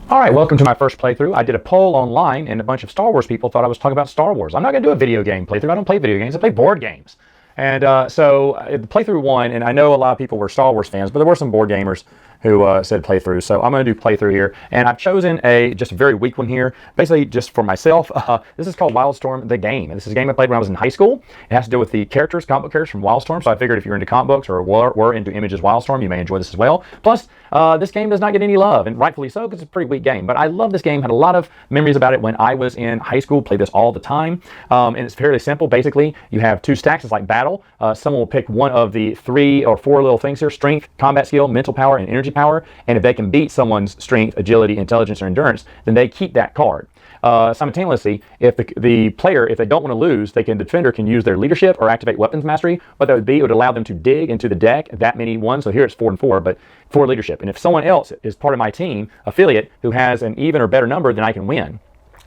All right, welcome to my first playthrough. I did a poll online and a bunch of Star Wars people thought I was talking about Star Wars. I'm not going to do a video game playthrough. I don't play video games. I play board games. And so playthrough one, and I know a lot of people were Star Wars fans, but there were some board gamers who said playthrough. So I'm going to do playthrough here. And I've chosen just a very weak one here, basically just for myself. This is called Wildstorm, the game. And this is a game I played when I was in high school. It has to do with the characters, comic book characters from Wildstorm. So I figured if you're into comic books or were into Images Wildstorm, you may enjoy this as well. Plus, this game does not get any love, and rightfully so, because it's a pretty weak game. But I love this game. Had a lot of memories about it when I was in high school. Played this all the time. And it's fairly simple. Basically, you have two stacks. It's like battle. Someone will pick one of the 3 or 4 little things here: strength, combat skill, mental power, and energy power. And if they can beat someone's strength, agility, intelligence, or endurance, then they keep that card. Simultaneously, if the player, if they don't want to lose, the defender can use their leadership or activate weapons mastery. What that would be, it would allow them to dig into the deck that many ones. So here it's 4 and 4, but 4 leadership. And if someone else is part of my team, affiliate, who has an even or better number, then I can win.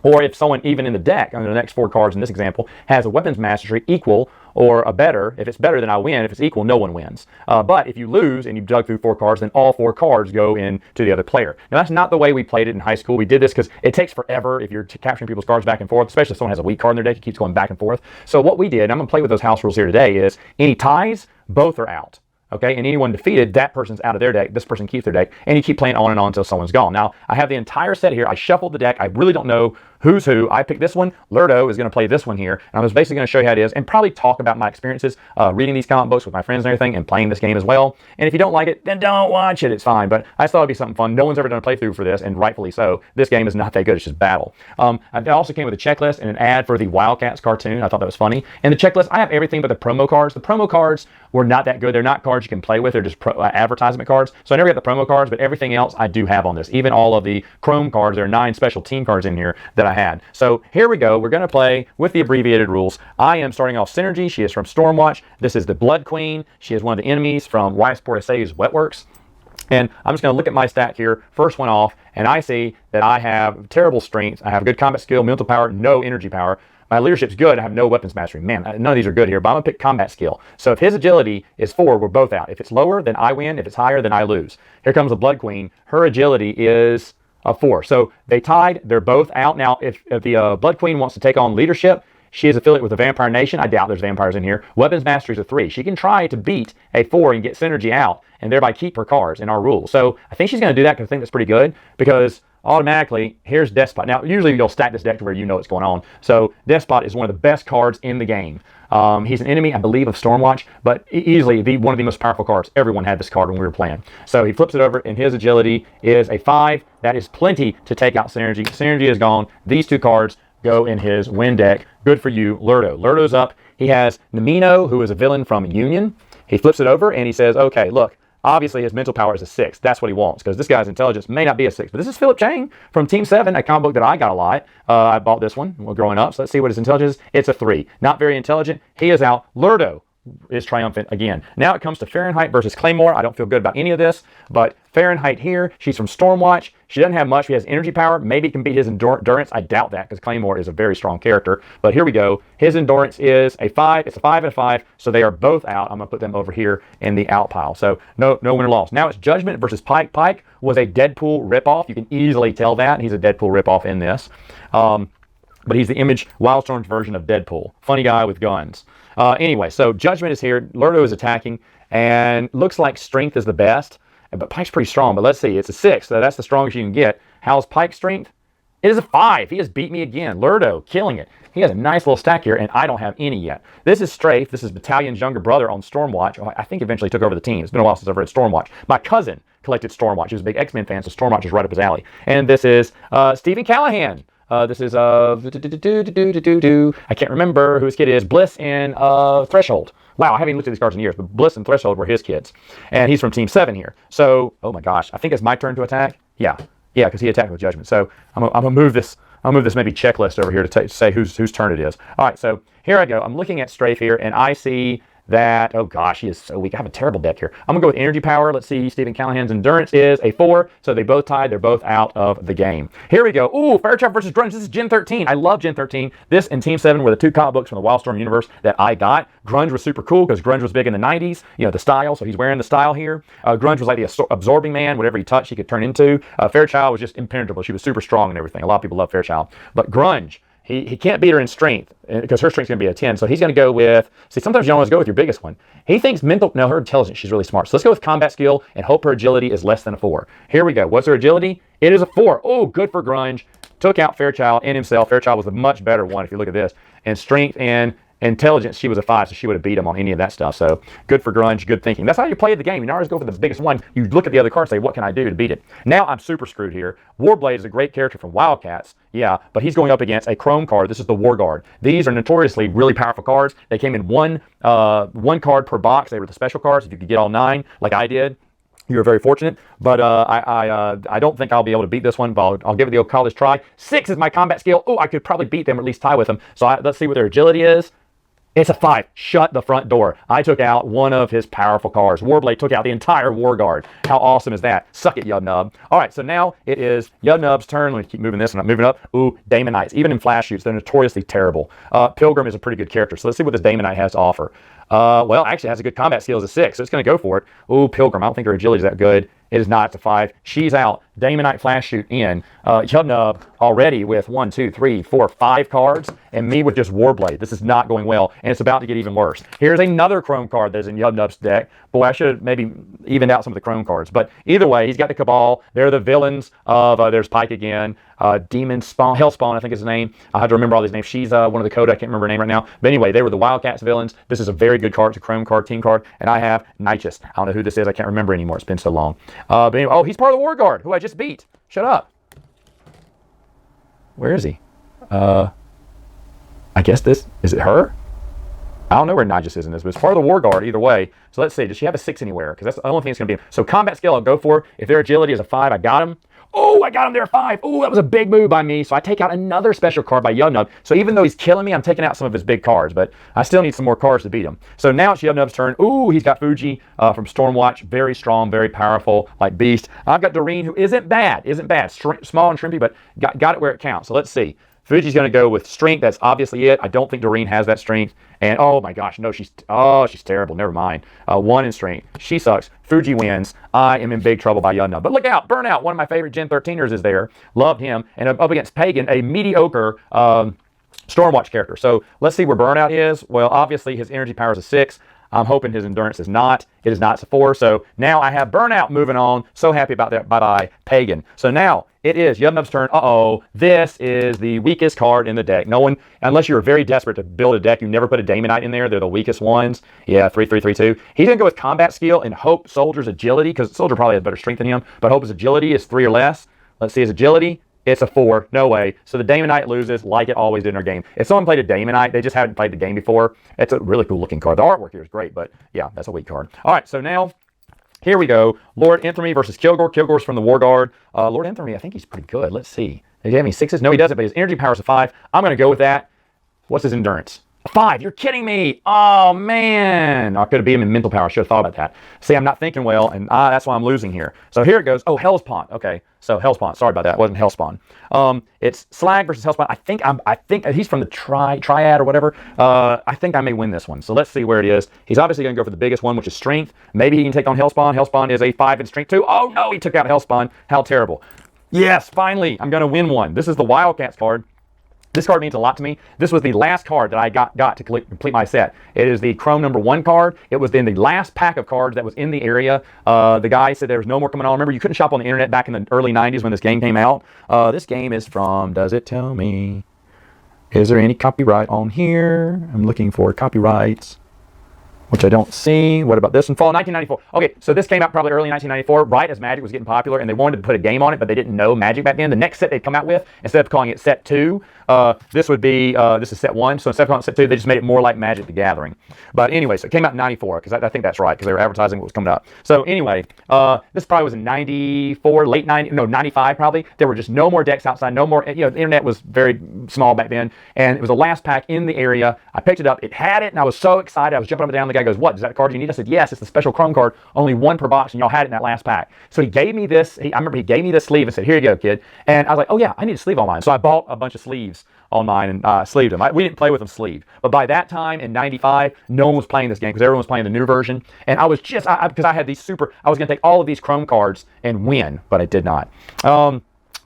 Or if someone even in the deck, under the next 4 cards in this example, has a weapons mastery equal or a better, if it's better, then I win. If it's equal, no one wins. But if you lose and you dug through 4 cards, then all 4 cards go into the other player. Now, that's not the way we played it in high school. We did this because it takes forever if you're capturing people's cards back and forth, especially if someone has a weak card in their deck. It keeps going back and forth. So what we did, and I'm going to play with those house rules here today, is any ties, both are out. Okay, and anyone defeated, that person's out of their deck. This person keeps their deck, and you keep playing on and on until someone's gone. Now, I have the entire set here. I shuffled the deck. I really don't know who's who. I picked this one. Lurdo is going to play this one here, and I was basically going to show you how it is and probably talk about my experiences reading these comic books with my friends and everything and playing this game as well. And if you don't like it, then don't watch it. It's fine, but I just thought it'd be something fun. No one's ever done a playthrough for this, and rightfully so. This game is not that good. It's just battle. I also came with a checklist and an ad for the Wildcats cartoon. I thought that was funny. And the checklist, I have everything but the promo cards. The promo cards were not that good. They're not cards you can play with. They're just advertisement cards. So I never got the promo cards, but everything else I do have on this. Even all of the Chrome cards. There are 9 special team cards in here that I had. So here we go. We're going to play with the abbreviated rules. I am starting off Synergy. She is from Stormwatch. This is the Blood Queen. She is one of the enemies from Wysport SA's Wetworks. And I'm just going to look at my stack here, first one off, and I see that I have terrible strength. I have good combat skill, mental power, no energy power. My leadership's good. I have no weapons mastery. Man, none of these are good here, but I'm going to pick combat skill. So if his agility is 4, we're both out. If it's lower, then I win. If it's higher, then I lose. Here comes the Blood Queen. Her agility is a 4. So they tied. They're both out. Now, if the Blood Queen wants to take on leadership, she is affiliate with the Vampire Nation. I doubt there's vampires in here. Weapons Mastery is a 3. She can try to beat a 4 and get Synergy out and thereby keep her cards in our rules. So I think she's going to do that because I think that's pretty good, because automatically, here's Despot. Now, usually you'll stack this deck to where you know what's going on. So Despot is one of the best cards in the game. He's an enemy, I believe, of Stormwatch, but easily one of the most powerful cards. Everyone had this card when we were playing. So he flips it over, and his agility is a 5. That is plenty to take out Synergy. Synergy is gone. These 2 cards go in his win deck. Good for you, Lurdo. Lurdo's up. He has Namino, who is a villain from Union. He flips it over, and he says, okay, look, obviously his mental power is a 6. That's what he wants, because this guy's intelligence may not be a 6. But this is Philip Chang from Team 7, a comic book that I got a lot. I bought this one while growing up, so let's see what his intelligence is. It's a 3. Not very intelligent. He is out. Lurdo is triumphant again. Now it comes to Fahrenheit versus Claymore. I don't feel good about any of this, but Fahrenheit here, she's from Stormwatch. She doesn't have much. She has energy power. Maybe can beat his endurance. I doubt that, because Claymore is a very strong character. But here we go. His endurance is a 5. It's a 5 and a 5, so they are both out. I'm going to put them over here in the out pile. So no win or loss. Now it's Judgment versus Pike. Pike was a Deadpool ripoff. You can easily tell that. He's a Deadpool ripoff in this. But he's the Image Wildstorm's version of Deadpool. Funny guy with guns. Anyway, so Judgment is here. Lurdo is attacking, and looks like strength is the best. But Pike's pretty strong, but let's see. It's a 6, so that's the strongest you can get. How's Pike's strength? It is a 5. He has beat me again. Lurdo, killing it. He has a nice little stack here, and I don't have any yet. This is Strafe. This is Battalion's younger brother on Stormwatch. Oh, I think eventually took over the team. It's been a while since I've read Stormwatch. My cousin collected Stormwatch. He was a big X-Men fan, so Stormwatch is right up his alley. And this is Stephen Callahan. This is I can't remember who his kid is. Bliss and Threshold. Wow, I haven't looked at these cards in years, but Bliss and Threshold were his kids. And he's from Team 7 here. So, oh my gosh, I think it's my turn to attack. Yeah, because he attacked with Judgment. So I'm gonna move this. I'll move this maybe checklist over here to say whose turn it is. All right, so here I go. I'm looking at Strafe here, and I see that, oh gosh, he is so weak. I have a terrible deck here. I'm going to go with Energy Power. Let's see, Stephen Callahan's Endurance is a 4, so they both tied. They're both out of the game. Here we go. Ooh, Fairchild versus Grunge. This is Gen 13. I love Gen 13. This and Team 7 were the 2 comic books from the Wildstorm universe that I got. Grunge was super cool because Grunge was big in the 90s, you know, the style, so he's wearing the style here. Grunge was like the absorbing man. Whatever he touched, he could turn into. Fairchild was just impenetrable. She was super strong and everything. A lot of people love Fairchild. But Grunge, he can't beat her in strength because her strength's going to be a 10. So he's going to go with, see, sometimes you don't always go with your biggest one. He thinks her intelligence, she's really smart. So let's go with combat skill and hope her agility is less than a 4. Here we go. What's her agility? It is a 4. Oh, good for Grunge. Took out Fairchild and himself. Fairchild was the much better one if you look at this. And strength and intelligence, she was a 5, so she would have beat him on any of that stuff. So good for Grunge, good thinking. That's how you play the game. You don't always go for the biggest one. You look at the other cards and say, what can I do to beat it? Now I'm super screwed here. Warblade is a great character from Wildcats, yeah, but he's going up against a Chrome card. This is the War Guard. These are notoriously really powerful cards. They came in one card per box. They were the special cards. If you could get all 9, like I did, you were very fortunate, but I don't think I'll be able to beat this one, but I'll give it the old college try. 6 is my combat skill. Oh, I could probably beat them or at least tie with them. So let's see what their agility is. It's a 5. Shut the front door. I took out one of his powerful cards. Warblade took out the entire War Guard. How awesome is that? Suck it, Yub-Nub. All right, so now it is Yub-Nub's turn. Let me keep moving this and I'm moving up. Ooh, Damonites. Even in flash shoots, they're notoriously terrible. Pilgrim is a pretty good character, so let's see what this Damonite has to offer. Well, actually it has a good combat skill as a 6, so it's going to go for it. Ooh, Pilgrim. I don't think her agility is that good. It is not. It's a 5. She's out. Damonite flash shoot in. Yub-Nub already with 1, 2, 3, 4, 5 cards, and me with just Warblade. This is not going well, and it's about to get even worse. Here's another Chrome card that's in Yub-Nub's deck. Boy, I should have maybe evened out some of the Chrome cards. But either way, he's got the Cabal. They're the villains of, there's Pike again. Demon Spawn, Hellspawn, I think is his name. I have to remember all these names. She's one of the code. I can't remember her name right now. But anyway, they were the Wildcats villains. This is a very good card. It's a Chrome card, team card. And I have Nichus. I don't know who this is. I can't remember anymore. It's been so long. But anyway, oh, he's part of the War Guard, who I just beat. Shut up. Where is he? I guess this, is it her? I don't know where Nichus is in this, but it's part of the War Guard either way. So let's see, does she have a 6 anywhere? Because that's the only thing it's going to be. So combat skill, I'll go for. If their agility is a 5, I got him. Oh, I got him there, 5. Oh, that was a big move by me. So I take out another special card by Yub-Nub. So even though he's killing me, I'm taking out some of his big cards, but I still need some more cards to beat him. So now it's Yub-Nub's turn. Ooh, he's got Fuji from Stormwatch. Very strong, very powerful, like beast. I've got Doreen, who isn't bad. Small and shrimpy, but got it where it counts. So let's see. Fuji's going to go with strength. That's obviously it. I don't think Doreen has that strength. And oh my gosh, no, she's terrible. Never mind. 1 in strength. She sucks. Fuji wins. I am in big trouble by Yub-Nub. But look out, Burnout, one of my favorite Gen 13ers is there. Loved him. And up against Pagan, a mediocre Stormwatch character. So let's see where Burnout is. Well, obviously his energy power is a 6. I'm hoping his endurance is not. It is not. It's a 4. So now I have Burnout moving on. So happy about that. Bye-bye, Pagan. So now it is Yub-Nub's turn. Uh-oh. This is the weakest card in the deck. No one, unless you're very desperate to build a deck, you never put a Damonite in there. They're the weakest ones. Yeah, 3, 3, 3, 2. He's going to go with combat skill and hope Soldier's agility, because Soldier probably has better strength than him, but hope his agility is 3 or less. Let's see his agility. It's a 4. No way. So the Damonite loses like it always did in our game. If someone played a Damonite, they just haven't played the game before. It's a really cool looking card. The artwork here is great, but yeah, that's a weak card. All right, so now here we go. Lord Infamy versus Kilgore. Kilgore's from the War Guard. Lord Infamy, I think he's pretty good. Let's see. Does he have any 6s? No, he doesn't, but his energy power is a 5. I'm going to go with that. What's his endurance? A 5. You're kidding me. Oh, man. I could have beat him in mental power. I should have thought about that. See, I'm not thinking well, and that's why I'm losing here. So here it goes. Oh, Hellspawn. Okay, so Hellspawn. Sorry about that. It wasn't Hellspawn. It's Slag versus Hellspawn. I think he's from the Triad or whatever. I think I may win this one. So let's see where it is. He's obviously going to go for the biggest one, which is Strength. Maybe he can take on Hellspawn. Hellspawn is a 5 in Strength too. Oh, no, he took out Hellspawn. How terrible. Yes, finally, I'm going to win one. This is the Wildcats card. This card means a lot to me. This was the last card that I got to complete my set. It is the Chrome #1 card. It was in the last pack of cards that was in the area. The guy said there was no more coming on. Remember, you couldn't shop on the internet back in the early 90s when this game came out. This game is from, does it tell me? Is there any copyright on here? I'm looking for copyrights, which I don't see. What about this one? Fall 1994. Okay, so this came out probably early 1994, right as Magic was getting popular, and they wanted to put a game on it, but they didn't know Magic back then. The next set they'd come out with, instead of calling it Set 2, this would be, this is Set 1, so instead of calling it Set 2, they just made it more like Magic the Gathering. But anyway, so it came out in 94, because I think that's right, because they were advertising what was coming up. So anyway, this probably was in 94, late 90, no, 95 probably. There were just no more decks outside, no more, you know, the internet was very small back then, and it was the last pack in the area. I picked it up, it had it, and I was so excited, I was jumping up and down the guy goes, what, is that the card you need? I said, yes, it's the special Chrome card, only one per box, and y'all had it in that last pack. So he gave me this, I remember he gave me this sleeve and said, here you go, kid. And I was like, oh yeah, I need a sleeve on mine. So I bought a bunch of sleeves on mine and sleeved them. We didn't play with them sleeved. But by that time in 95, no one was playing this game because everyone was playing the new version. And I was just, because I had these I was going to take all of these Chrome cards and win, but I did not.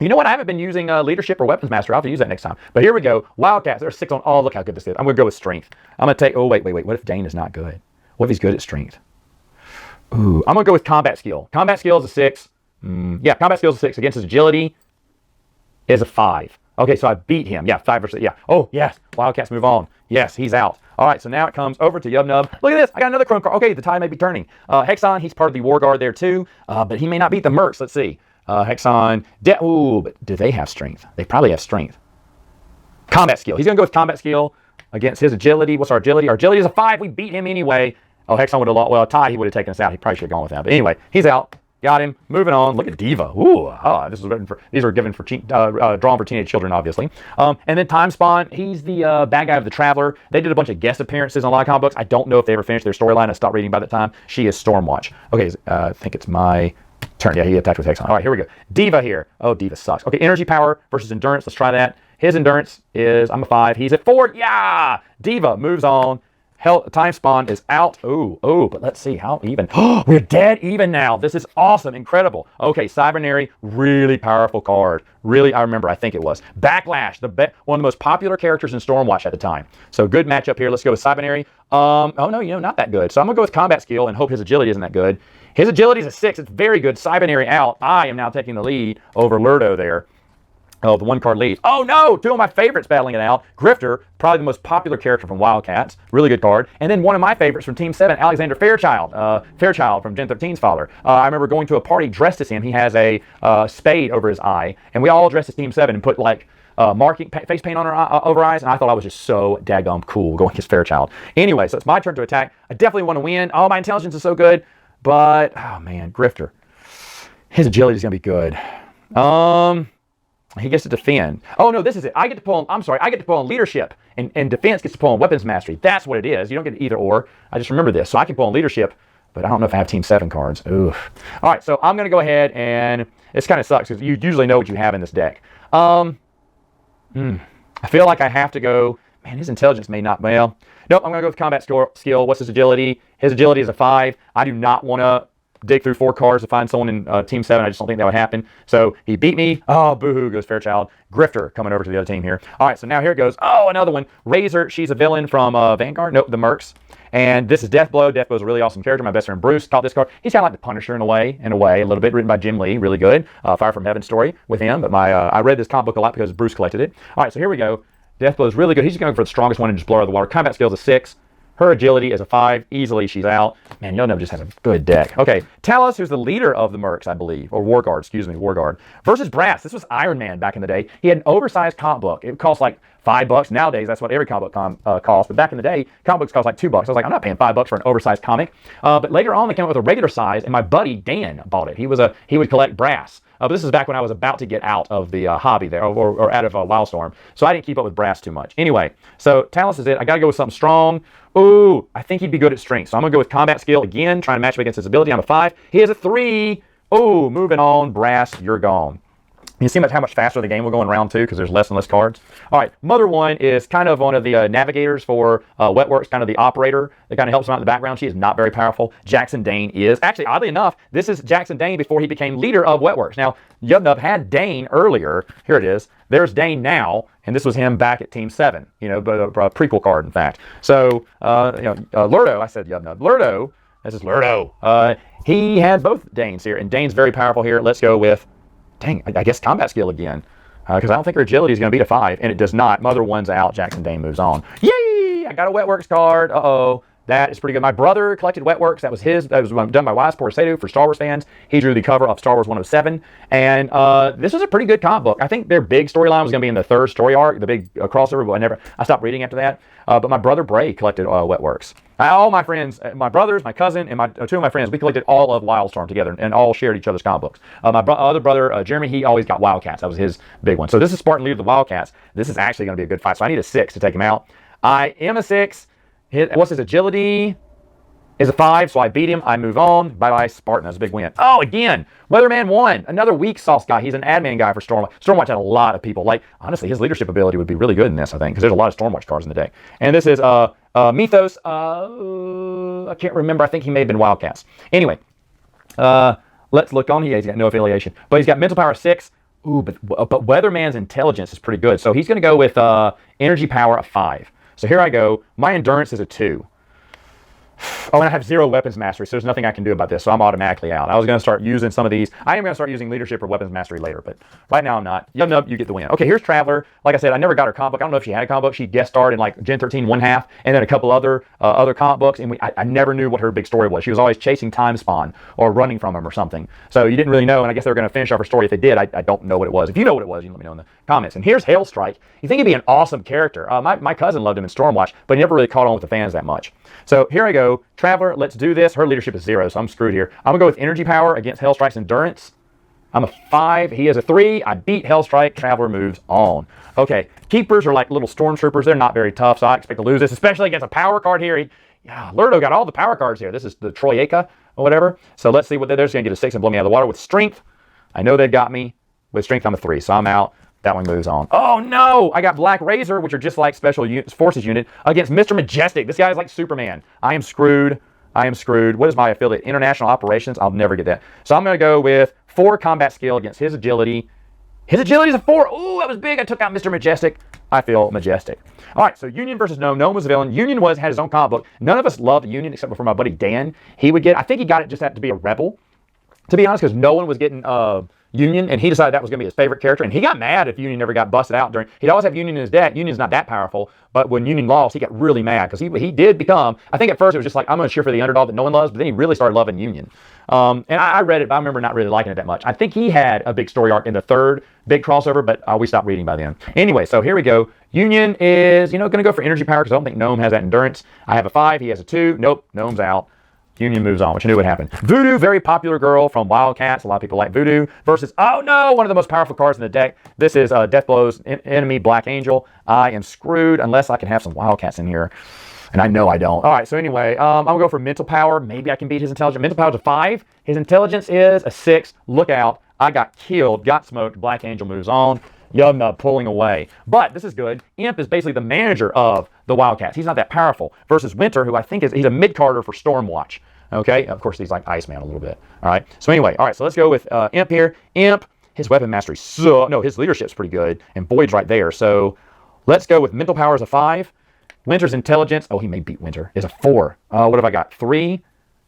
You know what? I haven't been using Leadership or Weapons Master. I'll have to use that next time. But here we go. Wildcats. There's 6 on. Oh, look how good this is. I'm going to go with Strength. I'm going to take, oh, wait. What if Dane is not good? What if he's good at Strength? Ooh, I'm going to go with Combat Skill. Combat Skill is a 6. Yeah, Combat Skill is a 6. Against his Agility is a 5. Okay, so I beat him. Yeah, 5 versus, yeah. Oh, yes. Wildcats move on. Yes, he's out. All right, so now it comes over to Yub-Nub. Look at this. I got another Chrome card. Okay, the tide may be turning. Hexon, he's part of the War Guard there too, but he may not beat the Mercs. Let's see. Hexon. Ooh, but do they have Strength? They probably have Strength. Combat Skill. He's going to go with Combat Skill against his Agility. What's our Agility? Our Agility is a 5. We beat him anyway. Oh, Hexon would have lost. Well, Tide, he would have taken us out. He probably should have gone with that. But anyway, he's out. Got him. Moving on. Look at Diva. Ooh. Oh, these are given for drawn for teenage children, obviously. And then Time Spawn. He's the bad guy of the Traveler. They did a bunch of guest appearances on a lot of comic books. I don't know if they ever finished their storyline. I stopped reading by that time. She is Stormwatch. Okay, I think it's my turn. Yeah, he attacked with Hexon. All right, here we go. Diva here. Oh, Diva sucks. Okay, Energy Power versus Endurance. Let's try that. His Endurance is, I'm a 5. He's at 4. Yeah! Diva moves on. Time Spawn is out. Oh, but let's see how even. We're dead even now. This is awesome, incredible. Okay, Cybernary, really powerful card. Really, I remember, I think it was. Backlash, one of the most popular characters in Stormwatch at the time. So good matchup here. Let's go with Cybernary. Oh no, not that good. So I'm gonna go with Combat Skill and hope his Agility isn't that good. His Agility is a 6. It's very good. Cybernary out. I am now taking the lead over Lurdo there. Oh, the 1-card lead. Oh no! 2 of my favorites battling it out. Grifter, probably the most popular character from Wildcats. Really good card. And then one of my favorites from Team 7, Alexander Fairchild. Fairchild from Gen 13's father. I remember going to a party dressed as him. He has a spade over his eye. And we all dressed as Team 7 and put like face paint on our over eyes. And I thought I was just so daggum cool going against Fairchild. Anyway, so it's my turn to attack. I definitely want to win. Oh, my intelligence is so good. But, oh man, Grifter. His agility is going to be good. He gets to defend. Oh, no, this is it. I get to pull on Leadership, and Defense gets to pull on Weapons Mastery. That's what it is. You don't get either or. I just remember this. So I can pull on Leadership, but I don't know if I have Team 7 cards. Oof. All right, so I'm going to go ahead, and this kind of sucks because you usually know what you have in this deck. I feel like I have to go, man, his intelligence may not, well, nope, I'm going to go with Combat Skill. What's his Agility? His Agility is a 5. I do not want to dig through 4 cards to find someone in Team 7. I just don't think that would happen. So he beat me. Oh, boo-hoo goes Fairchild. Grifter coming over to the other team here. All right, so now here it goes. Oh, another one. Razor, she's a villain from Vanguard. Nope, the Mercs. And this is Deathblow. Deathblow's a really awesome character. My best friend Bruce taught this card. He's kind of like the Punisher in a way, a little bit, written by Jim Lee. Really good. Fire from Heaven story with him. But I read this comic book a lot because Bruce collected it. All right, so here we go. Deathblow's really good. He's going for the strongest one and just blow her out of the water. Combat Skills a 6. Her Agility is a 5. Easily, she's out. Man, Yub-Nub just has a good deck. Okay, Talos, who's the leader of the Mercs, I believe, or War Guard, War Guard, versus Brass. This was Iron Man back in the day. He had an oversized comic book. It cost like $5. Nowadays, that's what every comic book costs. But back in the day, comic books cost like $2. I was like, I'm not paying $5 for an oversized comic. But later on, they came out with a regular size, and my buddy Dan bought it. He would collect Brass. But this is back when I was about to get out of the hobby there, or out of Wildstorm. So I didn't keep up with Brass too much. Anyway, so Talos is it. I got to go with something strong. Ooh, I think he'd be good at Strength. So I'm going to go with Combat Skill again, trying to match him against his ability. I'm a 5. He has a 3. Ooh, moving on. Brass, you're gone. You see how much faster the game will go in round 2 because there's less and less cards. All right, Mother 1 is kind of one of the navigators for Wetworks, kind of the operator that kind of helps him out in the background. She is not very powerful. Jackson Dane is. Actually, oddly enough, this is Jackson Dane before he became leader of Wetworks. Now, Yub-Nub had Dane earlier. Here it is. There's Dane now, and this was him back at Team 7, but a prequel card, in fact. So, Lurdo, I said Yub-Nub. Lurdo, this is Lurdo. He has both Danes here, and Dane's very powerful here. Let's go with, dang, I guess Combat Skill again, because I don't think her Agility is going to beat a 5, and it does not. Mother 1's out. Jackson Dane moves on. Yay! I got a Wetworks card. Uh-oh. That is pretty good. My brother collected Wetworks. That was done by Wise Porcedo for Star Wars fans. He drew the cover of Star Wars 107. And this was a pretty good comic book. I think their big storyline was going to be in the 3rd story arc, the big crossover, but I stopped reading after that. But my brother Bray collected Wetworks. All my friends, my brothers, my cousin, and 2 of my friends, we collected all of Wildstorm together and all shared each other's comic books. My other brother, Jeremy, he always got Wildcats. That was his big one. So this is Spartan leader of the Wildcats. This is actually going to be a good fight. So I need a 6 to take him out. I am a 6. What's his Agility? is a 5, so I beat him. I move on. Bye-bye, Spartan. That's a big win. Oh, again, Weatherman 1. Another weak sauce guy. He's an admin guy for Stormwatch. Stormwatch had a lot of people. Like, honestly, his leadership ability would be really good in this, I think, because there's a lot of Stormwatch cards in the deck. And this is Mythos. I can't remember. I think he may have been Wildcats. Anyway, let's look on. He's got no affiliation. But he's got mental power 6. Ooh, but Weatherman's intelligence is pretty good. So he's going to go with energy power of 5. So here I go. My endurance is a 2. Oh, and I have 0 weapons mastery, so there's nothing I can do about this, so I'm automatically out. I was going to start using some of these. I am going to start using leadership or weapons mastery later, but right now I'm not. You get the win. Okay, here's Traveler. Like I said, I never got her comic book. I don't know if she had a comic book. She guest starred in like Gen 13 1/2, and then a couple other comic books, and I never knew what her big story was. She was always chasing Time Spawn or running from him or something. So you didn't really know, and I guess they were going to finish off her story. If they did, I don't know what it was. If you know what it was, you can let me know in the comments. And here's Hailstrike. You think he'd be an awesome character. My cousin loved him in Stormwatch, but he never really caught on with the fans that much. So here I go. Traveler, let's do this. Her leadership is 0, so I'm screwed here. I'm going to go with energy power against Hailstrike's endurance. I'm a 5. He is a 3. I beat Hailstrike. Traveler moves on. Okay, keepers are like little stormtroopers. They're not very tough, so I expect to lose this, especially against a power card here. Lurdo got all the power cards here. This is the Troyeka or whatever. So let's see what they're just going to get a 6 and blow me out of the water with strength. I know they've got me. With strength, I'm a 3, so I'm out. That one moves on. Oh no! I got Black Razor, which are just like Special Forces unit, against Mr. Majestic. This guy is like Superman. I am screwed. I am screwed. What is my affiliate? International Operations? I'll never get that. So I'm going to go with 4 combat skill against his agility. His agility is a 4. Ooh, that was big. I took out Mr. Majestic. I feel majestic. All right, so Union versus Gnome. Gnome was a villain. Union had his own comic book. None of us loved Union except for my buddy Dan. I think he got it just had to be a rebel, to be honest, because no one was getting Union, and he decided that was going to be his favorite character, and he got mad if Union never got busted out during. He'd always have Union in his deck. Union's not that powerful, but when Union lost, he got really mad because he did become. I think at first it was just like, I'm going to cheer for the underdog that no one loves, but then he really started loving Union. And I read it, but I remember not really liking it that much. I think he had a big story arc in the 3rd big crossover, but we stopped reading by then. Anyway, so here we go. Union is going to go for energy power because I don't think Gnome has that endurance. I have a 5. He has a 2. Nope, Gnome's out. Union moves on, which I knew would happen. Voodoo, very popular girl from Wildcats. A lot of people like Voodoo. Versus, oh no, one of the most powerful cards in the deck. This is Deathblow's enemy, Black Angel. I am screwed unless I can have some Wildcats in here. And I know I don't. All right, so anyway, I'm going to go for mental power. Maybe I can beat his intelligence. Mental power is a 5. His intelligence is a 6. Look out. I got killed, got smoked. Black Angel moves on. Yum Nub pulling away. But this is good. Imp is basically the manager of the Wildcats. He's not that powerful. Versus Winter, who I think he's a mid-carder for Stormwatch. Okay, of course he's like Iceman a little bit. All right, so anyway, all right, so let's go with Imp here. Imp, his weapon mastery, his leadership's pretty good, and Void's right there. So let's go with mental power as a 5. Winter's intelligence, he may beat Winter, is a 4. What have I got? 3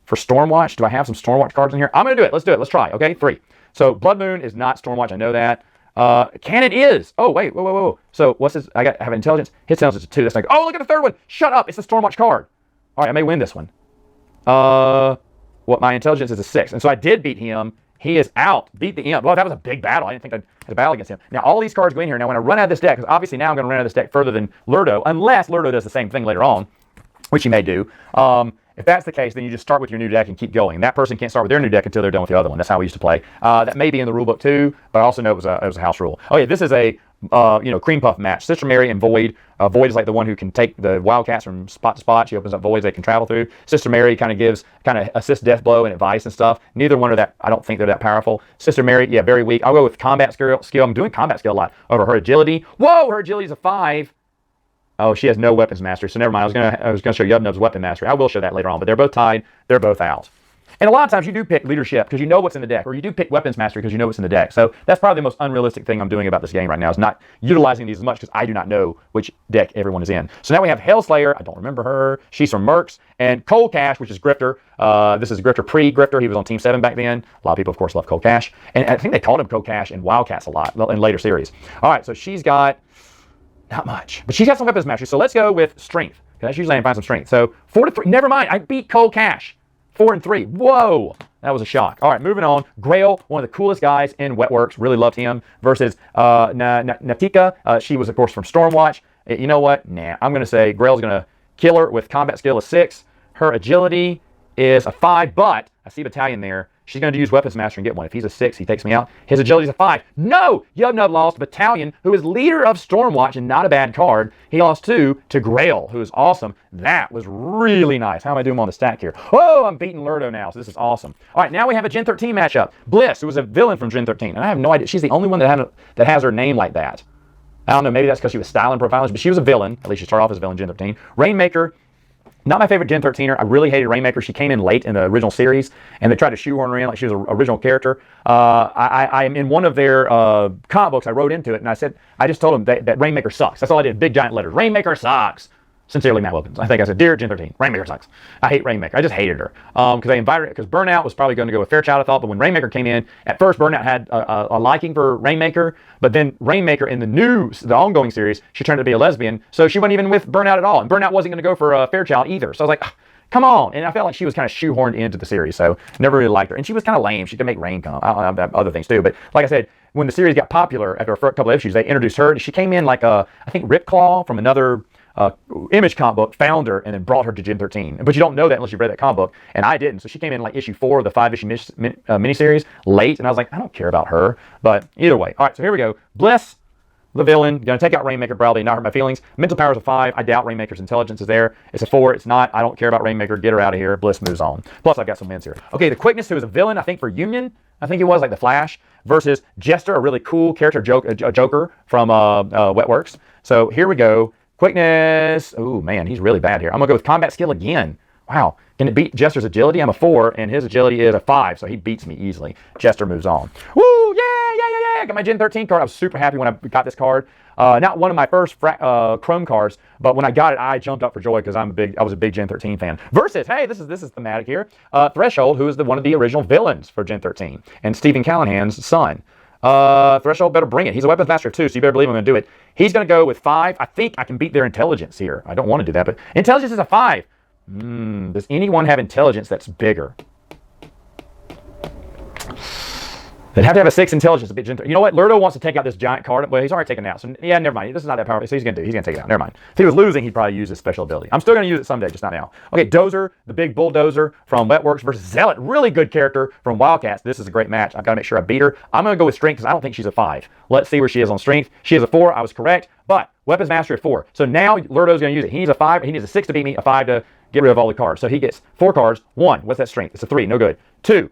for Stormwatch. Do I have some Stormwatch cards in here? I'm gonna do it. Let's do it. Let's try. Okay, 3. So Blood Moon is not Stormwatch. I know that. Cannon is. Oh wait, whoa. So what's this? I have intelligence. His intelligence is a 2. That's like. Oh, look at the 3rd one. Shut up. It's the Stormwatch card. All right, I may win this one. My intelligence is a 6, and so I did beat him. He is out. Beat the Imp. Well, that was a big battle. I didn't think I had a battle against him. Now all these cards go in here. Now when I run out of this deck, because obviously now I'm going to run out of this deck further than Lurdo, unless Lurdo does the same thing later on, which he may do. If that's the case, then you just start with your new deck and keep going. That person can't start with their new deck until they're done with the other one. That's how we used to play. That may be in the rulebook too, but I also know it was a house rule. Oh yeah, this is a cream puff match. Sister Mary and Void. Void is like the one who can take the Wildcats from spot to spot. She opens up voids they can travel through. Sister Mary kind of assists Deathblow and advice and stuff. Neither one are that. I don't think they're that powerful. Sister Mary, yeah, very weak. I'll go with combat skill. I'm doing combat skill a lot over her agility. Whoa, her agility is a 5. Oh, she has no weapons mastery, so never mind. I was gonna show Yubnub's weapon mastery. I will show that later on, but they're both tied. They're both out. And a lot of times you do pick leadership because you know what's in the deck, or you do pick weapons mastery because you know what's in the deck. So that's probably the most unrealistic thing I'm doing about this game right now, is not utilizing these as much because I do not know which deck everyone is in. So now we have Hellslayer. I don't remember her. She's from Mercs. And Cold Cash, which is Grifter. This is Grifter pre-Grifter. He was on Team 7 back then. A lot of people, of course, love Cold Cash. And I think they called him Cold Cash in Wildcats a lot in later series. All right, so she's got not much, but she's got some weapons mastery. So let's go with Strength, because that's usually I can find some Strength. So 4 to 3. Never mind. I beat Cold Cash. 4 and 3. Whoa. That was a shock. All right, moving on. Grail, one of the coolest guys in Wetworks. Really loved him. Versus Natika. She was, of course, from Stormwatch. You know what? Nah. I'm going to say Grail's going to kill her with combat skill of 6. Her agility is a 5, but I see Battalion there. She's going to use Weapons Master and get one. If he's a 6, he takes me out. His agility is a 5. No! Yubnub lost Battalion, who is leader of Stormwatch and not a bad card. He lost 2 to Grail, who is awesome. That was really nice. How am I doing on the stack here? Oh, I'm beating Lurdo now, so this is awesome. All right, now we have a Gen 13 matchup. Bliss, who was a villain from Gen 13, and I have no idea. She's the only one that has her name like that. I don't know, maybe that's because she was styling profiles, but she was a villain. At least she started off as a villain, Gen 13. Rainmaker. Not my favorite Gen 13er. I really hated Rainmaker. She came in late in the original series, and they tried to shoehorn her in like she was an original character. I'm in one of their comic books. I wrote into it, and I just told them that Rainmaker sucks. That's all I did, big giant letters. Rainmaker sucks. Sincerely, Matt Wilkins. I think I said, dear Gen 13, Rainmaker sucks. I hate Rainmaker. I just hated her because they invited her, because Burnout was probably going to go with Fairchild, I thought, but when Rainmaker came in, at first Burnout had a liking for Rainmaker, but then Rainmaker in the ongoing series, she turned out to be a lesbian, so she wasn't even with Burnout at all, and Burnout wasn't going to go for Fairchild either. So I was like, come on. And I felt like she was kind of shoehorned into the series, so never really liked her. And she was kind of lame. She could make rain come. I have other things too, but like I said, when the series got popular after a couple of issues, they introduced her, and she came in like I think Ripclaw from another Image comic book, found her and then brought her to Gen 13. But you don't know that unless you've read that comic book, and I didn't. So she came in like issue 4 of the 5-issue miniseries late, and I was like, I don't care about her. But either way. All right, so here we go. Bliss, the villain, going to take out Rainmaker, probably not hurt my feelings. Mental power is a 5. I doubt Rainmaker's intelligence is there. It's a 4. It's not. I don't care about Rainmaker. Get her out of here. Bliss moves on. Plus, I've got some wins here. Okay, the Quickness, who is a villain, I think, for Union. I think he was like the Flash, versus Jester, a really cool character, Joker from Wetworks. So here we go. Quickness. Oh, man, he's really bad here. I'm going to go with combat skill again. Wow. Can it beat Jester's agility? I'm a 4, and his agility is a 5, so he beats me easily. Jester moves on. Woo! Yeah! I got my Gen 13 card. I was super happy when I got this card. Not one of my first Chrome cards, but when I got it, I jumped up for joy because I was a big Gen 13 fan. Versus, hey, this is thematic here. Threshold, who is one of the original villains for Gen 13, and Stephen Callahan's son. Threshold better bring it. He's a weapons master too, so you better believe I'm going to do it. He's going to go with 5. I think I can beat their intelligence here. I don't want to do that, but intelligence is a 5. Does anyone have intelligence that's bigger? They'd have to have a 6 intelligence. A bit gentle. You know what? Lurdo wants to take out this giant card. Well, he's already taken it out. So yeah, never mind. This is not that powerful. So he's going to take it out. Never mind. If he was losing, he'd probably use his special ability. I'm still going to use it someday, just not now. Okay, Dozer, the big bulldozer from Wetworks versus Zealot. Really good character from Wildcats. This is a great match. I've got to make sure I beat her. I'm going to go with strength because I don't think she's a 5. Let's see where she is on strength. She is a 4. I was correct. But weapons master at 4. So now Lurdo's going to use it. He needs a 5. He needs a 6 to beat me, a 5 to get rid of all the cards. So he gets 4 cards. 1. What's that strength? It's a 3. No good. 2.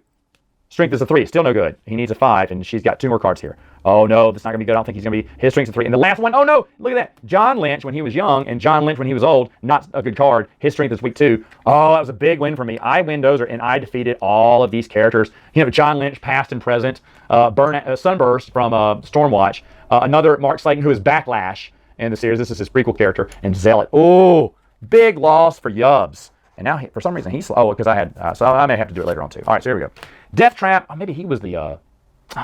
Strength is a 3. Still no good. He needs a 5, and she's got 2 more cards here. Oh, no, that's not going to be good. I don't think he's going to be... His strength's a 3. And the last one, oh, no, look at that. John Lynch, when he was young, and John Lynch, when he was old, not a good card. His strength is weak, too. Oh, that was a big win for me. I win Dozer, and I defeated all of these characters. You know, John Lynch, past and present. Sunburst from Stormwatch. Another Mark Slayton, who is Backlash in the series. This is his prequel character. And Zealot. Oh, big loss for Yubs. And now, for some reason, he's... Oh, because I had... so I may have to do it later on, too. All right, so here we go. Death Trap. Oh, maybe he was the... oh,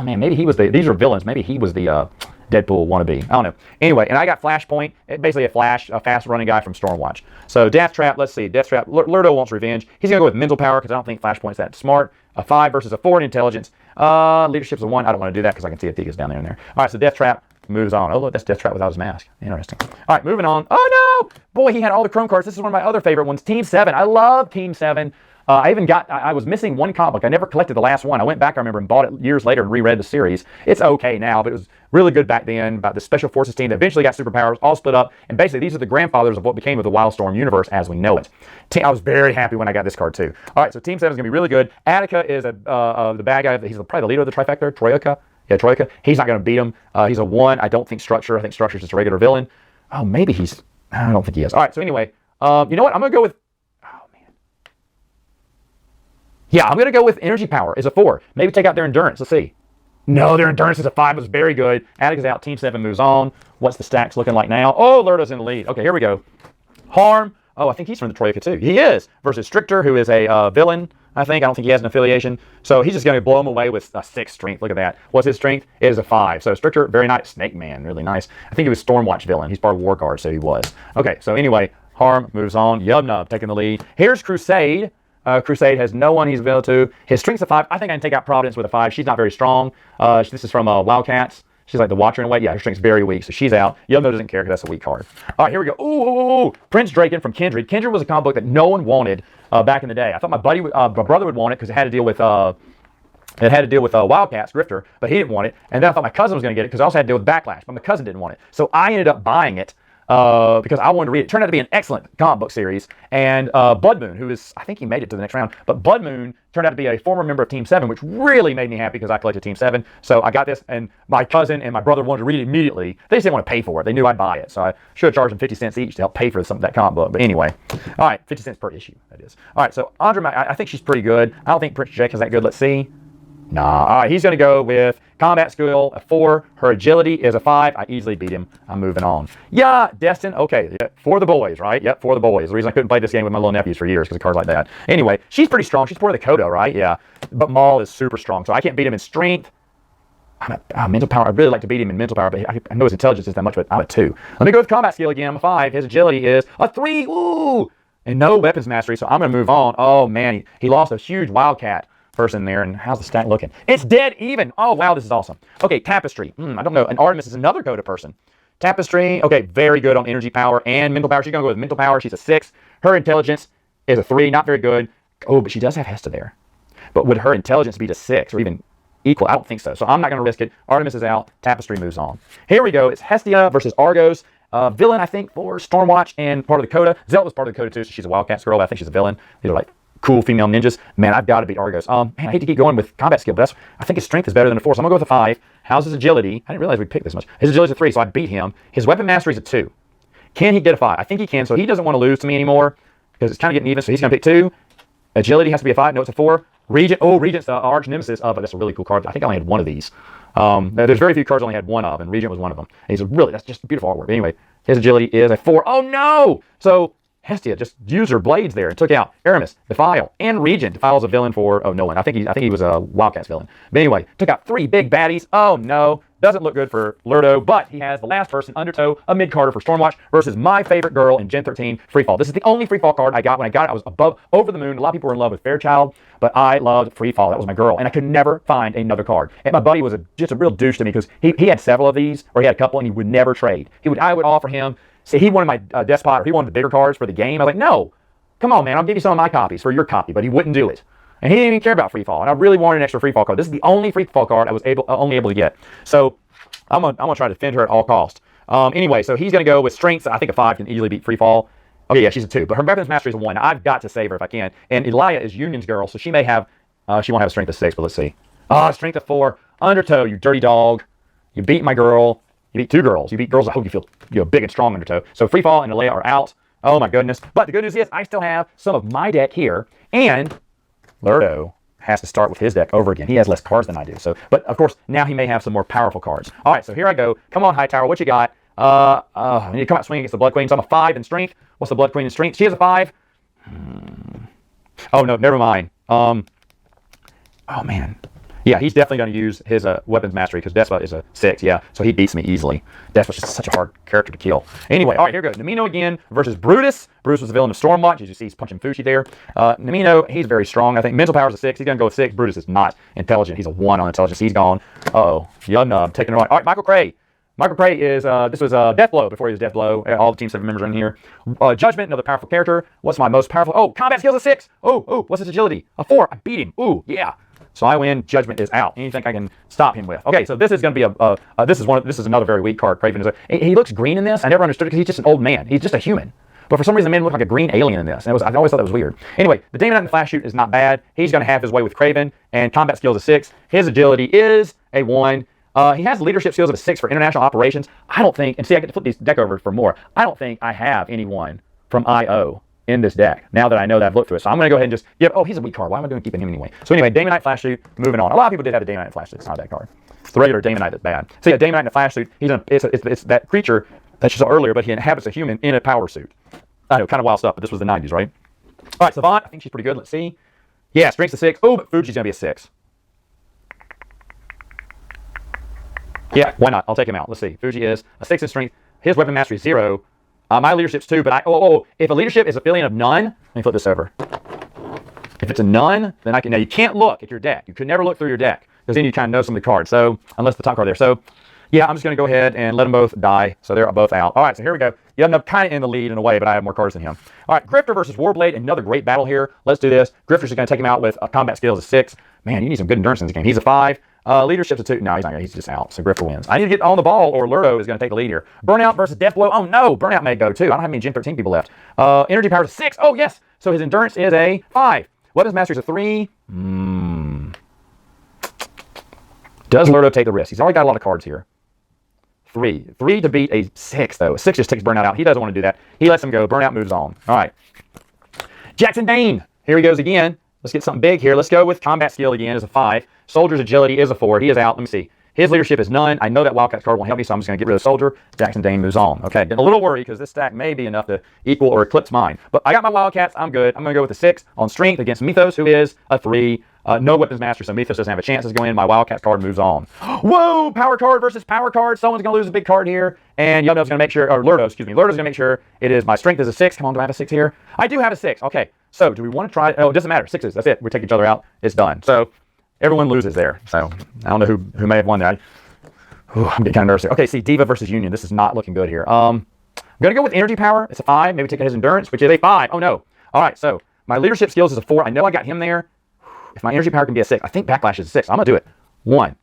man, maybe he was the... These are villains. Maybe he was the Deadpool wannabe. I don't know. Anyway, and I got Flashpoint. Basically a fast-running guy from Stormwatch. So Death Trap, let's see. Death Trap. Lurdo wants revenge. He's going to go with mental power because I don't think Flashpoint's that smart. A 5 versus a 4 in intelligence. Leadership's a 1. I don't want to do that because I can see Atika's down there and there. All right, so Death Trap moves on. Oh, look, that's Death Trap without his mask. Interesting. All right, moving on. Oh, no! Boy, he had all the Chrome cards. This is one of my other favorite ones. Team 7. I love Team 7. I was missing one comic book. I never collected the last one. I went back, I remember, and bought it years later and reread the series. It's okay now, but it was really good back then about the Special Forces team that eventually got superpowers, all split up. And basically, these are the grandfathers of what became of the Wildstorm universe as we know it. I was very happy when I got this card, too. All right, so Team 7 is going to be really good. Attica is the bad guy. He's probably the leader of the trifecta, Troika. Yeah, Troika. He's not going to beat him. He's a 1. I don't think Structure. I think Structure's just a regular villain. Oh, maybe he's... I don't think he is. All right, so anyway, you know what? I'm going to go with... Yeah, I'm going to go with Energy Power. It's a 4. Maybe take out their Endurance. Let's see. No, their Endurance is a 5. It was very good. Atticus out. Team 7 moves on. What's the stacks looking like now? Oh, Lurdo's in the lead. Okay, here we go. Harm. Oh, I think he's from the Troika, too. He is. Versus Stricter, who is a villain, I think. I don't think he has an affiliation. So he's just going to blow him away with a 6 strength. Look at that. What's his strength? It is a 5. So Stricter, very nice. Snake Man, really nice. I think he was Stormwatch villain. He's part of War Guard, so he was. Okay, so anyway, Harm moves on. Yubnub taking the lead. Here's Crusade. Crusade has no one he's available to. His strength's a 5. I think I can take out Providence with a 5. She's not very strong. This is from Wildcats. She's like the watcher in a way. Yeah, her strength's very weak, so she's out. Yellow doesn't care because that's a weak card. All right, here we go. Ooh, Prince Draken from Kindred. Kindred was a comic book that no one wanted back in the day. I thought my brother would want it because it had to deal with Wildcats, Grifter, but he didn't want it. And then I thought my cousin was going to get it because it also had to deal with Backlash, but my cousin didn't want it. So I ended up buying it because I wanted to read it. It turned out to be an excellent comic book series. And Blood Moon, who is, I think he made it to the next round, but Blood Moon turned out to be a former member of Team 7, which really made me happy because I collected Team 7. So I got this, and my cousin and my brother wanted to read it immediately. They just didn't want to pay for it. They knew I'd buy it. So I should have charged them 50 cents each to help pay for that comic book. But anyway, all right, 50 cents per issue, that is. All right, so Andra, I think she's pretty good. I don't think Prince Jake is that good. Let's see. Nah, all right, he's going to go with combat skill, a 4. Her agility is a 5. I easily beat him. I'm moving on. Yeah, Destin, okay, yeah, for the boys, right? Yep, for the boys. The reason I couldn't play this game with my little nephews for years because of cards like that. Anyway, she's pretty strong. She's part of the Kodo, right? Yeah, but Maul is super strong, so I can't beat him in strength. Mental power, I'd really like to beat him in mental power, but I know his intelligence isn't that much, but I'm a 2. Let me go with combat skill again. I'm a 5. His agility is a 3. Ooh! And no weapons mastery, so I'm going to move on. Oh, man, he lost a huge Wildcat person there, and how's the stack looking? It's dead even. Oh wow, this is awesome. Okay, Tapestry. I don't know. And Artemis is another Coda person. Tapestry. Okay, very good on energy power and mental power. She's gonna go with mental power. She's a 6. Her intelligence is a 3. Not very good. Oh, but she does have Hesta there. But would her intelligence be to 6 or even equal? I don't think so. So I'm not gonna risk it. Artemis is out. Tapestry moves on. Here we go. It's Hestia versus Argos. Villain, I think, for Stormwatch and part of the Coda. Zelt was part of the Coda too, so she's a Wildcats girl. But I think she's a villain. These are like cool female ninjas. Man, I've got to beat Argos. Man, I hate to keep going with combat skill, but I think his strength is better than a 4, so I'm going to go with a 5. How's his agility? I didn't realize we picked this much. His agility is a 3, so I beat him. His weapon mastery is a 2. Can he get a 5? I think he can, so he doesn't want to lose to me anymore because it's kind of getting even, so he's going to pick 2. Agility has to be a 5. No, it's a 4. Regent. Oh, Regent's the arch nemesis. But that's a really cool card. I think I only had one of these. There's very few cards I only had one of, and Regent was one of them. And that's just beautiful artwork. But anyway, his agility is a 4. Oh, no! So Hestia just used her blades there and took out Aramis, Defile, and Regent. Defile's a villain for Nolan. I think he was a Wildcats villain. But anyway, took out 3 big baddies. Oh no, doesn't look good for Lurdo, but he has the last person, Undertow, a mid-carder for Stormwatch versus my favorite girl in Gen 13, Freefall. This is the only Freefall card I got. When I got it, I was over the moon. A lot of people were in love with Fairchild, but I loved Freefall. That was my girl, and I could never find another card. And my buddy was just a real douche to me because he had several of these, or he had a couple, and he would never trade. I would offer him. See, he wanted my Despot, or he wanted the bigger cards for the game. I was like, no, come on, man, I'll give you some of my copies for your copy, but he wouldn't do it. And he didn't even care about Freefall, and I really wanted an extra Freefall card. This is the only Freefall card I was only able to get. So I'm gonna try to defend her at all costs. Anyway, so he's gonna go with strength. I think a 5 can easily beat Freefall. Okay, yeah, she's a 2, but her weapons mastery is a 1. Now, I've got to save her if I can. And Elia is Union's girl, so she may have, she won't have a strength of 6, but let's see. Strength of 4. Undertow, you dirty dog. You beat my girl. You beat 2 girls. You beat girls I hope you feel big and strong, Undertow. So Freefall and Elia are out. Oh my goodness. But the good news is I still have some of my deck here, and Lurdo has to start with his deck over again. He has less cards than I do. So, but of course, now he may have some more powerful cards. All right, so here I go. Come on, Hightower, what you got? I need to come out swinging against the Blood Queen. So I'm a 5 in strength. What's the Blood Queen in strength? She has a 5. Oh no, never mind. Oh man. Yeah, he's definitely going to use his weapons mastery because Despot is a 6, yeah. So he beats me easily. Despot's just such a hard character to kill. Anyway, all right, here we go. Namino again versus Brutus. Brutus was the villain of Stormwatch. As you see, he's punching Fushi there. Namino, he's very strong. I think mental power is a 6. He's going to go with 6. Brutus is not intelligent. He's a 1 on intelligence. He's gone. Uh-oh. Young Nub taking it on. All right, Michael Cray. Michael Cray is, this was Deathblow before he was Deathblow. All the Team 7 members are in here. Judgment, another powerful character. What's my most powerful? Oh, combat skills a 6. Oh, what's his agility? A 4. I beat him. Ooh, yeah. So I win. Judgment is out. Anything I can stop him with? Okay, so this is going to be this is another very weak card. Craven is he looks green in this. I never understood it because he's just an old man. He's just a human. But for some reason, the man looked like a green alien in this. And I always thought that was weird. Anyway, the Demon Knight and Flash Shoot is not bad. He's going to have his way with Craven, and combat skills a 6. His agility is a 1. He has leadership skills of a 6 for international operations. I don't think, and see, I get to flip this deck over for more. I don't think I have anyone from IO in this deck, now that I know that I've looked through it. So I'm going to go ahead and just give, he's a weak card. Why am I doing keeping him anyway? So anyway, Demon Knight Flash Suit, moving on. A lot of people did have a Demon Knight Flash Suit. It's not a bad card. It's the regular Demon Knight that's bad. So yeah, Demon Knight in a Flash Suit, it's that creature that you saw earlier, but he inhabits a human in a power suit. I know, kind of wild stuff, but this was the 90s, right? All right, Savant, I think she's pretty good. Let's see. Yeah, strength's a 6. Oh, but Fuji's going to be a 6. Yeah, why not? I'll take him out. Let's see. Fuji is a 6 in strength. His weapon mastery is 0. My leadership's 2, but if a leadership is affiliate of none, let me flip this over. If it's a none, then I can, now you can't look at your deck. You could never look through your deck, because then you kind of know some of the cards. So, unless the top card there. So, Yeah, I'm just going to go ahead and let them both die. So they're both out. All right, so here we go. You end up kind of in the lead in a way, but I have more cards than him. All right, Grifter versus Warblade. Another great battle here. Let's do this. Grifter's going to take him out with a combat skill as a 6. Man, you need some good endurance in this game. He's a 5. Leadership's a 2. No, he's not. He's just out. So Grifter wins. I need to get on the ball, or Lurdo is going to take the lead here. Burnout versus Deathblow. Oh, no. Burnout may go, too. I don't have any Gen 13 people left. Energy power is a 6. Oh, yes. So his endurance is a 5. Weapons Mastery is a 3. Does Lurdo take the risk? He's already got a lot of cards here. 3 to beat a 6, though. A 6 just takes Burnout out. He doesn't want to do that. He lets him go. Burnout moves on. All right. Jackson Dane. Here he goes again. Let's get something big here. Let's go with combat skill again as a 5. Soldier's agility is a 4. He is out. Let me see. His leadership is none. I know that Wildcats card won't help me, so I'm just going to get rid of Soldier. Jackson Dane moves on. Okay, getting a little worried because this stack may be enough to equal or eclipse mine. But I got my Wildcats. I'm good. I'm going to go with a 6 on strength against Mythos, who is a 3. No weapons master, so Mythos doesn't have a chance to go in. My Wildcats card moves on. Whoa! Power card versus power card. Someone's going to lose a big card here. And Yubnub's going to make sure, or Lurdo, excuse me. Lurdo's going to make sure it is my strength is a 6. Come on, do I have a 6 here? I do have a 6. Okay, so do we want to try? Oh, it doesn't matter. 6s. That's it. We take each other out. It's done. So everyone loses there. So I don't know who may have won there. I'm getting kind of nervous here. Okay, see, Diva versus Union. This is not looking good here. I'm going to go with energy power. It's a 5. Maybe take his endurance, which is a 5. Oh, no. All right, so my leadership skills is a 4. I know I got him there. If my energy power can be a 6, I think backlash is a 6. I'm going to do it. 1,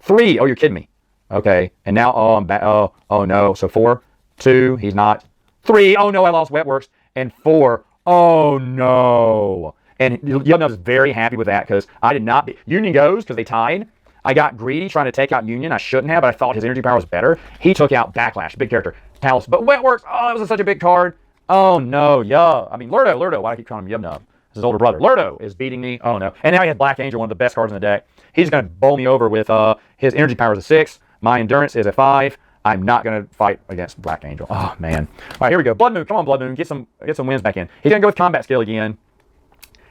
3. Oh, you're kidding me. Okay, and now, oh, I'm back. Oh, no. So 4, 2. He's not. 3. Oh, no, I lost Wetworks. And 4. Oh, no. And Yubnub is very happy with that because I did not. Union goes because they tied. I got greedy trying to take out Union. I shouldn't have, but I thought his energy power was better. He took out Backlash, big character. Talus, but Wetworks, oh, that was such a big card. Oh, no, yeah. I mean, Lurdo, why do I keep calling him Yubnub? His older brother. Lurdo is beating me. Oh, no. And now he had Black Angel, one of the best cards in the deck. He's going to bowl me over with his energy power is a 6. My endurance is a 5. I'm not going to fight against Black Angel. Oh, man. All right, here we go. Blood Moon. Come on, Blood Moon. Get some wins back in. He's going to go with combat skill again.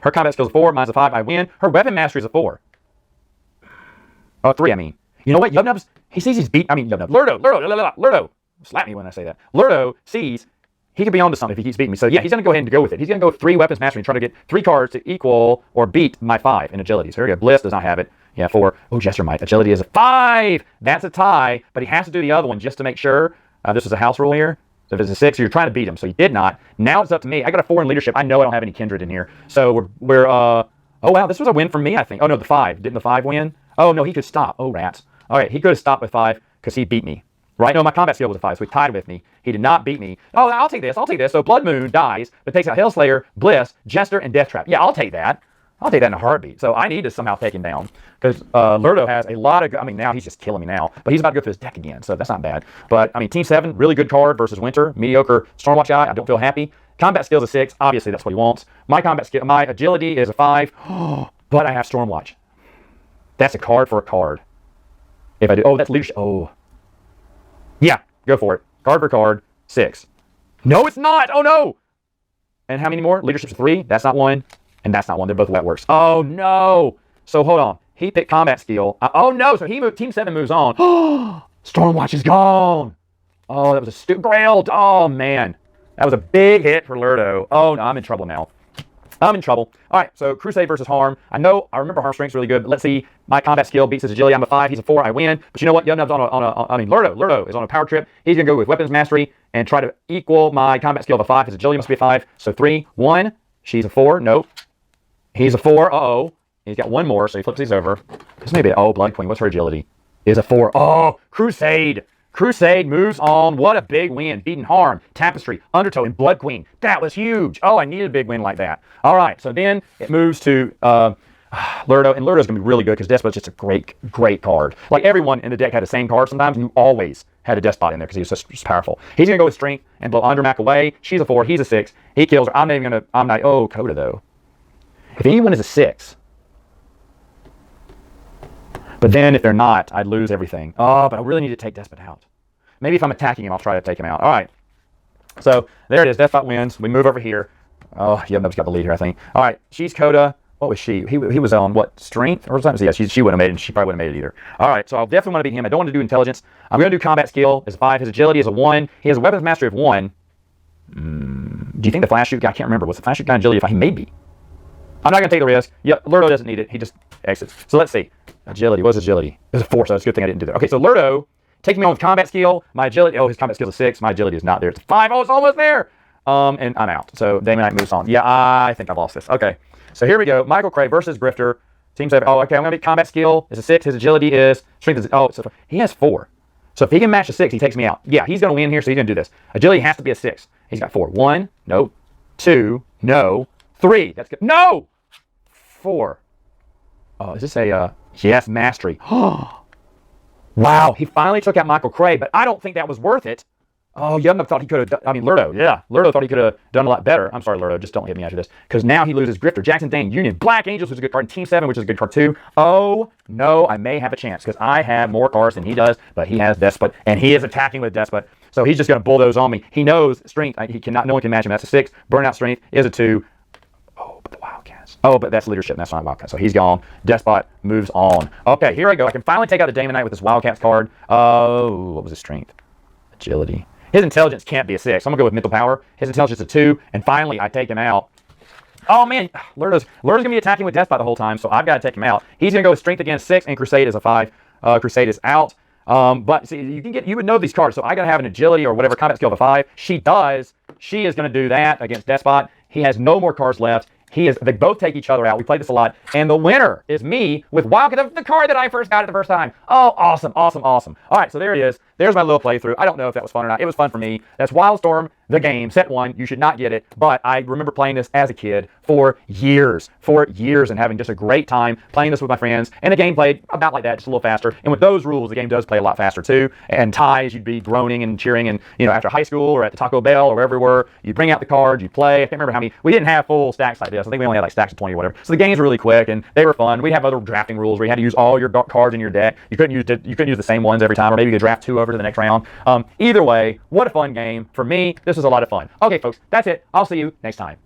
Her combat skill is a 4. Mine's a 5. I win. Her weapon mastery is a 4. Oh, 3, I mean. You know what? Yubnub's, he sees he's beat. I mean, Yubnub. Lurdo. Slap me when I say that. Lurdo sees he could be onto something if he keeps beating me. So, yeah, he's going to go ahead and go with it. He's going to go with 3 weapons mastery and try to get 3 cards to equal or beat my 5 in agility. So, here we go. Bliss does not have it. Yeah, 4. Oh, Jester Might. Agility is a 5. That's a tie, but he has to do the other one just to make sure. This is a house rule here. So, if it's a 6, you're trying to beat him. So, he did not. Now it's up to me. I got a 4 in leadership. I know I don't have any kindred in here. So, we're oh, wow, this was a win for me, I think. Oh, no, the 5. Didn't the 5 win? Oh, no, he could stop. Oh, rats. All right, he could have stopped with 5 because he beat me. Right? No, my combat skill was a 5, so he tied with me. He did not beat me. Oh, I'll take this. So Blood Moon dies, but takes out Hellslayer, Bliss, Jester, and Death Trap. Yeah, I'll take that. I'll take that in a heartbeat. So I need to somehow take him down because Lurdo has a lot of, I mean, now he's just killing me now, but he's about to go through his deck again, so that's not bad. But, I mean, Team 7, really good card versus Winter. Mediocre Stormwatch guy. I don't feel happy. Combat skill is a 6. Obviously, that's what he wants. My combat skill, my agility is a 5, but I have Stormwatch. That's a card for a card. If I do, oh, that's leadership. Oh, yeah, go for it. Card for card, 6. No, it's not. Oh, no. And how many more? Leadership's 3. That's not 1. And that's not 1. They're both Wetworks. Oh, no. So, hold on. He picked combat skill. Oh, no. So, he moved. Team 7 moves on. Stormwatch is gone. Oh, that was a stupid grailed. Oh, man. That was a big hit for Lurdo. Oh, no, I'm in trouble now. I'm in trouble. All right, so Crusade versus Harm. I remember Harm strength's really good, but let's see. My combat skill beats his agility. I'm a 5. He's a 4. I win. But you know what? Yubnub's Lurdo is on a power trip. He's going to go with weapons mastery and try to equal my combat skill of a 5. His agility must be a 5. So 3, 1. She's a 4. Nope. He's a 4. Uh-oh. He's got 1 more, so he flips these over. This may be, oh, Blood Queen. What's her agility? Is a 4. Oh, Crusade. Crusade moves on. What a big win. Beating Harm, Tapestry, Undertow, and Blood Queen. That was huge. Oh, I needed a big win like that. All right, so then it moves to Lurdo, and Lurdo's going to be really good because Despot's just a great, great card. Like everyone in the deck had the same card sometimes, and you always had a Despot in there because he was just powerful. He's going to go with Strength and blow Undermac away. She's a 4. He's a 6. He kills her. Oh, Coda, though. If anyone is a 6... But then if they're not, I'd lose everything. Oh, but I really need to take Despot out. Maybe if I'm attacking him, I'll try to take him out. All right. So there it is. Despot wins. We move over here. Oh, Yubnub's got the lead here, I think. All right. She's Coda. What was she? He was on what? Strength or something? Yeah, she wouldn't have made it. And she probably wouldn't have made it either. All right. So I'll definitely want to beat him. I don't want to do intelligence. I'm going to do combat skill as a 5. His agility is a 1. He has a weapons mastery of 1. Do you think the flash shoot guy? I can't remember. Was the flash shoot guy agility? He may be. I'm not going to take the risk. Yep, Lurdo doesn't need it. He just exits. So let's see. Agility. What's agility? It was a 4, so it's a good thing I didn't do that. Okay, so Lurdo Takes me on with combat skill. My agility, oh, his combat skill is a 6. My agility is not there. It's a 5. Oh, it's almost there. And I'm out. So Damon Knight moves on. Yeah, I think I've lost this. Okay. So here we go. Michael Cray versus Grifter. Team 7. Oh, okay. I'm going to be combat skill is a 6. His agility is, strength is, oh, so he has 4. So if he can match a 6, he takes me out. Yeah, he's going to win here, so he's going to do this. Agility has to be a 6. He's got 4. 1, no. 2, no. 3, that's good. No! 4. Oh, is this a, yes, mastery. Wow, he finally took out Michael Cray, but I don't think that was worth it. Oh, Yumnub thought he could have done, I mean, Lurdo, yeah. Lurdo thought he could have done a lot better. I'm sorry, Lurdo, just don't hit me after this. Because now he loses Grifter, Jackson Dane, Union, Black Angels, which is a good card, and Team 7, which is a good card too. Oh, no, I may have a chance, because I have more cards than he does, but he has Despot, and he is attacking with Despot. So he's just going to bulldoze on me. He knows strength, he cannot, no one can match him. That's a 6. Burnout strength is a 2. Oh, but the Wildcats. Oh, but that's leadership, that's not Wildcats. So he's gone. Despot moves on. Okay, here I go. I can finally take out the Damon Knight with this Wildcats card. Oh, what was his strength? Agility. His intelligence can't be a 6. I'm going to go with mental power. His intelligence is a 2. And finally, I take him out. Oh, man. Lurdo's going to be attacking with Despot the whole time, so I've got to take him out. He's going to go with strength against 6, and Crusade is a 5. Crusade is out. But see, you would know these cards, so I got to have an agility or whatever combat skill of a 5. She does. She is going to do that against Despot. He has no more cards left. They both take each other out. We played this a lot. And the winner is me with Wildcat, the card that I first got it the first time. Oh, awesome, awesome, awesome. All right, so there it is. There's my little playthrough. I don't know if that was fun or not. It was fun for me. That's Wildstorm, the game, set 1. You should not get it, but I remember playing this as a kid for years, and having just a great time playing this with my friends. And the game played about like that, just a little faster. And with those rules, the game does play a lot faster too. And ties, you'd be groaning and cheering, and after high school or at the Taco Bell or wherever we were, you bring out the cards, you play. I can't remember how many. We didn't have full stacks like this. I think we only had like stacks of 20 or whatever. So the games were really quick and they were fun. We have other drafting rules where you had to use all your cards in your deck. You couldn't use the same ones every time, or maybe you could draft 2 over to the next round. Either way, what a fun game. For me, this was a lot of fun. Okay, folks, that's it. I'll see you next time.